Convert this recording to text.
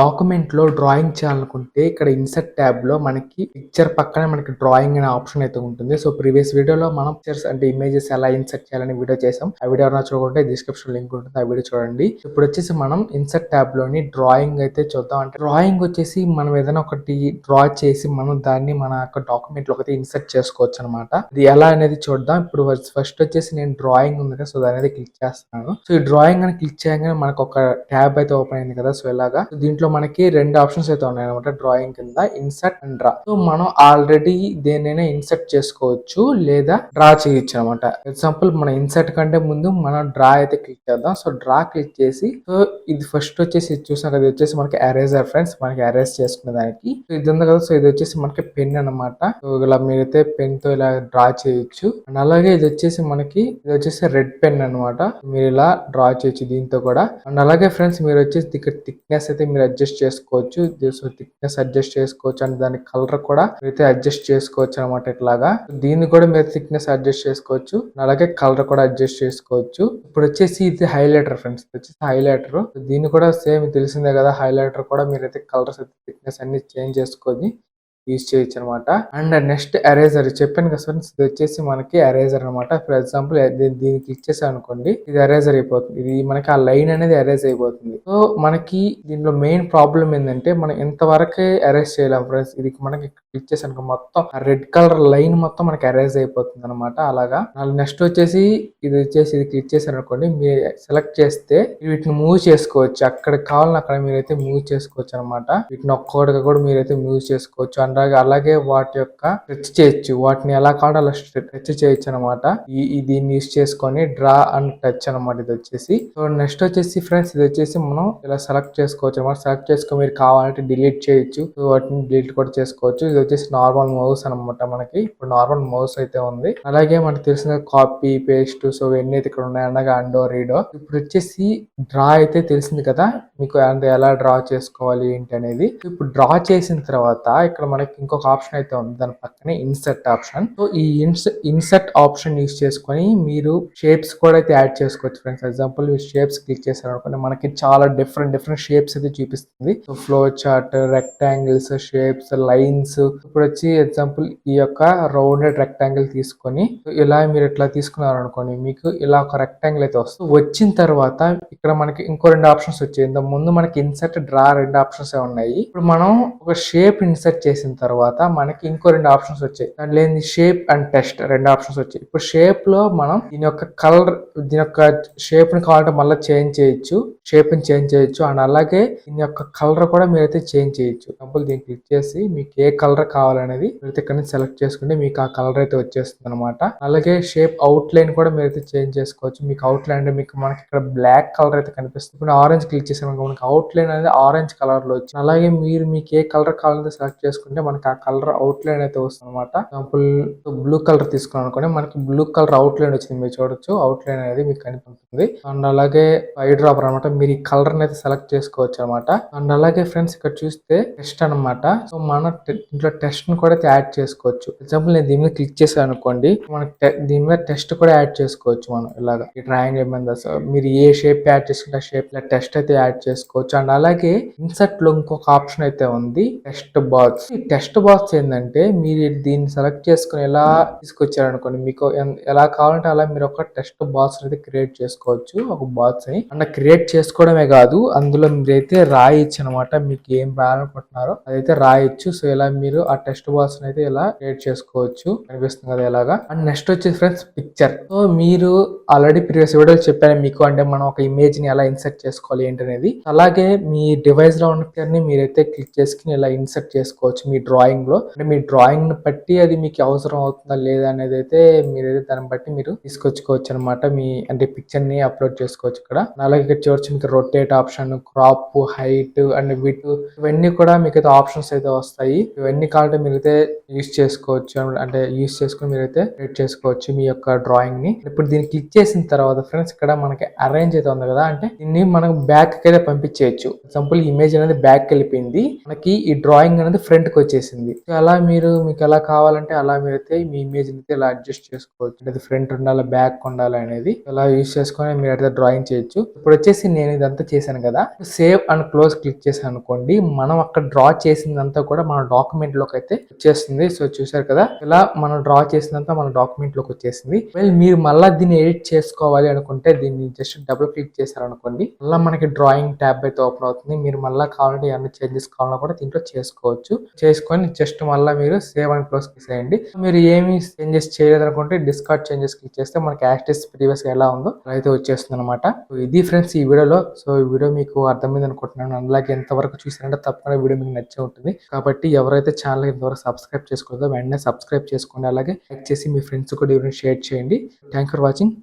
డాక్యుమెంట్‌లో drawing చేయాలనుకుంటే ఇక్కడ insert ట్యాబ్‌లో మనకి పిక్చర్ పక్కనే మనకి డ్రాయింగ్ అనే ఆప్షన్ అయితే ఉంటుంది. సో, ప్రీవియస్ వీడియోలో మనం పిక్చర్స్ అంటే ఇమేజెస్ ఎలా ఇన్సర్ట్ చేయాలని వీడియో చేసాం. ఆ వీడియో ఎవరైనా చూడకుంటే డిస్క్రిప్షన్ లింక్ ఉంటుంది. ఆ వీడియో చూడండి. ఇప్పుడొచ్చేసి మనం ఇన్సర్ట్ ట్యాబ్‌లోని డ్రాయింగ్ అయితే చూద్దాం. అంటే డ్రాయింగ్ వచ్చేసి మనం ఏదైనా ఒకటి డ్రా చేసి మనం దాన్ని మన యొక్క డాక్యుమెంట్‌లో అయితే ఇన్సర్ట్ చేసుకోవచ్చనమాట. ఇది ఎలా అనేది చూద్దాం. ఇప్పుడు ఫస్ట్ వచ్చేసి నేను డ్రాయింగ్ ఉంది కదా! సో, దాని మీద క్లిక్ చేస్తున్నాను. సో, ఈ డ్రాయింగ్ అని క్లిక్ చేయగానే మనకు ఒక ట్యాబ్ అయితే ఓపెన్ అయింది కదా! సో, ఇలాగా దీంట్లో మనకి 2 ఆప్షన్స్ అయితే ఉన్నాయన్నమాట. డ్రాయింగ్ కింద ఇన్సర్ట్ అండ్ డ్రా. సో, మనం ఆల్రెడీ దేన్నైనా ఇన్సర్ట్ చేసుకోవచ్చు లేదా డ్రా చేయొచ్చు అనమాట. ఎగ్జాంపుల్ మన ఇన్సర్ట్ కంటే ముందు మనం డ్రా అయితే క్లిక్ చేద్దాం. సో, డ్రా క్లిక్ చేసి సో, ఇది ఫస్ట్ వచ్చేసి చూసాం కదా! ఇది వచ్చేసి మనకి ఎరేజర్ ఫ్రెండ్స్. మనకి ఎరేజ్ చేసుకునే దానికి. సో, ఇది ఉంది కదా! సో, ఇది వచ్చేసి మనకి పెన్ అనమాట. సో, ఇలా మీరైతే పెన్ తో ఇలా డ్రా చేయొచ్చు. అండ్ అలాగే ఇది వచ్చేసి రెడ్ పెన్ అనమాట. మీరు ఇలా డ్రా చేయొచ్చు దీంతో కూడా. అండ్ అలాగే ఫ్రెండ్స్ మీరు వచ్చేసి ఇక్కడ థిక్నెస్ అయితే మీరు అడ్జస్ట్ చేసుకోవచ్చు. థిక్నెస్ అడ్జస్ట్ చేసుకోవచ్చు అండ్ దాని కలర్ కూడా మీరైతే అడ్జస్ట్ చేసుకోవచ్చు అనమాట. ఇట్లాగా దీన్ని కూడా మీరు థిక్నెస్ అడ్జస్ట్ చేసుకోవచ్చు. అలాగే కలర్ కూడా అడ్జస్ట్ చేసుకోవచ్చు. ఇప్పుడు వచ్చేసి ఇది హైలైటర్ ఫ్రెండ్స్. వచ్చేసి హైలైటర్. దీన్ని కూడా సేమ్ తెలిసిందే కదా. హైలైటర్ కూడా మీరైతే కలర్స్ థిక్నెస్ అన్ని చేంజ్ చేసుకొని యూజ్ చేయొచ్చు అనమాట. అండ్ నెక్స్ట్ ఎరేజర్ చెప్పాను కదా ఫ్రెండ్స్. ఇది వచ్చేసి మనకి ఎరేజర్ అనమాట. ఫర్ ఎగ్జాంపుల్ దీన్ని క్లిక్ చేసాం అనుకోండి, ఇది ఎరేజర్ అయిపోతుంది. ఇది మనకి ఆ లైన్ అనేది ఎరేజ్ అయిపోతుంది. సో మనకి దీనిలో మెయిన్ ప్రాబ్లం ఏంటంటే మనం ఇంతవరకే ఎరేజ్ చేయలేం ఫ్రెండ్స్. ఇది మనకి క్లిక్ చేసాను అనుకో మొత్తం రెడ్ కలర్ లైన్ మొత్తం మనకి ఎరేజ్ అయిపోతుంది అనమాట. అలాగా నెక్స్ట్ వచ్చేసి ఇది క్లిక్ చేశారు అనుకోండి, మీరు సెలెక్ట్ చేస్తే వీటిని మూవ్ చేసుకోవచ్చు. అక్కడ కావాలని అక్కడ మీరైతే మూవ్ చేసుకోవచ్చు అనమాట. వీటిని ఒక్కొక్కటిగా కూడా మీరైతే మూవ్ చేసుకోవచ్చు. అలాగే వాటి యొక్క స్ట్రెచ్ చేయొచ్చు. వాటిని ఎలా కావాలో అలా స్ట్రెచ్ చేయొచ్చు అనమాట. దీన్ని యూస్ చేసుకొని డ్రా అండ్ టచ్ అనమాట. ఇది వచ్చేసి సో నెక్స్ట్ వచ్చేసి ఫ్రెండ్స్ ఇది వచ్చేసి మనం ఇలా సెలెక్ట్ చేసుకోవచ్చు అనమాట. సెలెక్ట్ చేసుకొని మీరు కావాలంటే డిలీట్ చేయొచ్చు. సో వాటిని డిలీట్ కూడా చేసుకోవచ్చు. ఇది వచ్చేసి నార్మల్ మౌస్ అనమాట. మనకి ఇప్పుడు నార్మల్ మౌస్ అయితే ఉంది. అలాగే మనకు తెలిసిన కాపీ పేస్ట్ సో ఇవన్నీ అయితే ఇక్కడ ఉన్నాయి. అనగా అండో రీడో. ఇప్పుడు వచ్చేసి డ్రా అయితే తెలిసింది కదా మీకు, అంటే ఎలా డ్రా చేసుకోవాలి ఏంటి అనేది. ఇప్పుడు డ్రా చేసిన తర్వాత ఇక్కడ మనకి ఇంకొక ఆప్షన్ అయితే ఉంది. దాని పక్కనే ఇన్సర్ట్ ఆప్షన్. సో ఈ ఇన్సర్ట్ ఆప్షన్ యూస్ చేసుకొని మీరు షేప్స్ కూడా అయితే యాడ్ చేసుకోవచ్చు ఫ్రెండ్స్. ఎగ్జాంపుల్ మీరు షేప్స్ క్లిక్ చేశారు అనుకోండి, మనకి చాలా డిఫరెంట్ షేప్స్ అయితే చూపిస్తుంది. So flow chart, rectangles, shapes, lines. ఇప్పుడు వచ్చి ఎగ్జాంపుల్ ఈ యొక్క రౌండెడ్ రెక్టాంగిల్ తీసుకొని ఇలా మీరు ఇట్లా తీసుకున్నారు అనుకోండి, మీకు ఇలా ఒక రెక్టాంగిల్ అయితే వస్తుంది. వచ్చిన తర్వాత ఇక్కడ మనకి ఇంకో 2 ఆప్షన్స్ వచ్చాయి. ఇంత ముందు మనకి ఇన్సర్ట్, డ్రా 2 ఆప్షన్స్ ఉన్నాయి. ఇప్పుడు మనం ఒక షేప్ ఇన్సర్ట్ చేసిన తర్వాత మనకి ఇంకో 2 ఆప్షన్స్ వచ్చాయి. దాంట్లో ఏంది షేప్ అండ్ టెక్స్ట్ 2 ఆప్షన్స్ వచ్చాయి. ఇప్పుడు షేప్ లో మనం దీని యొక్క కలర్, దీని యొక్క షేప్ ని కావాలంటే మళ్ళీ చేంజ్ చేయొచ్చు. షేప్ ని చేంజ్ చేయొచ్చు. అండ్ అలాగే దీని యొక్క కలర్ కూడా మీరైతే చేంజ్ చేయొచ్చు. ఎగ్జాంపుల్ దీన్ని క్లిక్ చేసి మీకు ఏ కలర్ కావాలనేది మీరైతే ఇక్కడ నుంచి సెలెక్ట్ చేసుకుంటే మీకు ఆ కలర్ అయితే వచ్చేస్తుంది అనమాట. అలాగే షేప్ అవుట్ లైన్ కూడా మీరైతే చేంజ్ చేసుకోవచ్చు. మీకు అవుట్ లైన్ అంటే మనకి ఇక్కడ బ్లాక్ కలర్ అయితే కనిపిస్తుంది. ఇప్పుడు ఆరెంజ్ క్లిక్ చేసాను మనకి అవుట్ లైన్ అనేది ఆరెంజ్ కలర్ లో వచ్చింది. అలాగే మీకు ఏ కలర్ కావాలంటే సెలెక్ట్ చేసుకుంటే మనకి ఆ కలర్ అవుట్ లైన్ అయితే వస్తుంది అనమాట. ఎగ్జాంపుల్ బ్లూ కలర్ తీసుకున్నాం అనుకోండి, మనకి బ్లూ కలర్ అవుట్ లైన్ వచ్చింది. మీరు చూడొచ్చు అవుట్ లైన్ అనేది మీకు కనిపిస్తుంది. అండ్ అలాగే ఐ డ్రాపర్ అనమాట. మీరు ఈ కలర్ అయితే సెలెక్ట్ చేసుకోవచ్చు అనమాట. అండ్ అలాగే ఫ్రెండ్స్ ఇక్కడ చూస్తే టెస్ట్ అనమాట. సో మన ఇంట్లో టెస్ట్ ని కూడా యాడ్ చేసుకోవచ్చు. ఎగ్జాంపుల్ నేను దీని మీద క్లిక్ చేశాను అనుకోండి, మనకి దీని మీద టెస్ట్ కూడా యాడ్ చేసుకోవచ్చు. మనం ఇలాగా ఈ ట్రయాంగిల్ మీద మీరు ఏ షేప్ యాడ్ చేసుకుంటే ఆ షేప్ టెస్ట్ అయితే యాడ్ చేసుకోవచ్చు. అండ్ అలాగే ఇన్సర్ట్ లో ఇంకొక ఆప్షన్ అయితే ఉంది, టెస్ట్ బాక్స్. ఈ టెస్ట్ బాక్స్ ఏంటంటే మీరు దీన్ని సెలెక్ట్ చేసుకుని ఎలా తీసుకొచ్చారనుకోండి, మీకు ఎలా కావాలంటే అలా మీరు ఒక టెస్ట్ బాక్స్ అయితే క్రియేట్ చేసుకోవచ్చు. ఒక బాక్స్ ని అంటే క్రియేట్ చేసుకోవడమే కాదు, అందులో మీరైతే రాయొచ్చు అనమాట. మీకు ఏం రాయాలనుకుంటున్నారో అదైతే రాయొచ్చు. సో ఇలా మీరు ఆ టెస్ట్ బాక్స్ అయితే ఇలా క్రియేట్ చేసుకోవచ్చు. కనిపిస్తుంది కదా ఇలాగా. అండ్ నెక్స్ట్ వచ్చేసి ఫ్రెండ్స్ పిక్చర్. సో మీరు ఆల్రెడీ ప్రీవియస్ వీడియో చెప్పాను మీకు, అంటే మనం ఒక ఇమేజ్ ని ఎలా ఇన్సర్ట్ చేసుకోవాలి ఏంటనేది. అలాగే మీ డివైస్ లో ఉన్న పిక్చర్ ని మీరైతే క్లిక్ చేసుకుని ఇలా ఇన్సర్ట్ చేసుకోవచ్చు మీ డ్రాయింగ్ లో. అంటే మీ డ్రాయింగ్ ని బట్టి అది మీకు అవసరం అవుతుందా లేదా అనేది అయితే మీరైతే దాన్ని బట్టి మీరు తీసుకొచ్చుకోవచ్చు అనమాట. మీ అంటే పిక్చర్ ని అప్లోడ్ చేసుకోవచ్చు ఇక్కడ. అలాగే ఇక్కడ చూడొచ్చు మీకు rotate option, crop, height and width ఇవన్నీ కూడా మీకు అయితే ఆప్షన్స్ అయితే వస్తాయి. ఇవన్నీ కావాలంటే మీరైతే యూస్ చేసుకోవచ్చు. అంటే యూస్ చేసుకుని మీరైతే క్రియేట్ చేసుకోవచ్చు మీ యొక్క డ్రాయింగ్ ని. ఇప్పుడు దీన్ని క్లిక్ చేసిన తర్వాత ఫ్రెండ్స్ ఇక్కడ మనకి అరేంజ్ అయితే ఉంది కదా, అంటే దీన్ని మనం బ్యాక్ కి అయితే పంపించేయచ్చు. ఎగ్జాంపుల్ ఇమేజ్ అనేది బ్యాక్ వెళ్ళిపోయింది, మనకి ఈ డ్రాయింగ్ అనేది ఫ్రంట్ కి వచ్చేసింది. సో, అలా మీకు ఎలా కావాలంటే అలా మీరైతే మీ ఇమేజ్‌ని అయితే ఇలా అడ్జస్ట్ చేసుకోవచ్చు. అంటే అది ఫ్రంట్ ఉండాలా, బ్యాక్ ఉండాలా అనేది ఇలా యూజ్ చేసుకొని మీరైతే డ్రాయింగ్ చేయొచ్చు. ఇప్పుడొచ్చేసి నేను ఇదంతా చేశాను కదా! సేవ్ అండ్ క్లోజ్ క్లిక్ చేశాననుకోండి, మనం అక్కడ డ్రా చేసిందంతా కూడా మన డాక్యుమెంట్‌లోకి అయితే వచ్చేస్తుంది. సో, చూసారు కదా! ఇలా మనం డ్రా చేసిందంతా మన డాక్యుమెంట్‌లోకి వచ్చేసింది. మీరు మళ్ళా దీన్ని ఎడిట్ చేసుకోవాలి అనుకుంటే దీన్ని జస్ట్ డబుల్ క్లిక్ చేశారనుకోండి, మళ్ళా మనకి డ్రాయింగ్ ట్యాబ్ అయితే ఓపెన్ అవుతుంది. మీరు మళ్ళా కావాలంటే ఏమన్నా చేంజెస్ కావాలన్నా కూడా దీంట్లో చేసుకోవచ్చు. చేసుకొని జస్ట్ మళ్ళా మీరు సేవ్ అండ్ క్లోజ్ చేసేయండి. మీరు ఏమి చేంజెస్ చేయలేదనుకుంటే డిస్కార్డ్ చేంజెస్ క్లిక్ చేస్తే మనకి యాజ్ ఇట్ ఈస్ ప్రీవియస్‌గా ఎలా ఉందో అలా అయితే వచ్చేస్తుందన్నమాట. సో, ఇది ఫ్రెండ్స్ ఈ వీడియోలో. సో, ఈ వీడియో మీకు అర్థమైంది అనుకుంటున్నాను. అలాగే ఎంతవరకు చూసారంటే తప్పకుండా వీడియో మీకు నచ్చే ఉంటుంది. కాబట్టి ఎవరైతే ఛానల్ ఇంతవరకు సబ్స్క్రైబ్ చేసుకోలేదో వెంటనే సబ్స్క్రైబ్ చేసుకోండి. అలాగే లైక్ చేసి మీ ఫ్రెండ్స్ కూడా ఎవరైనా షేర్ చేయండి. Thanks for watching.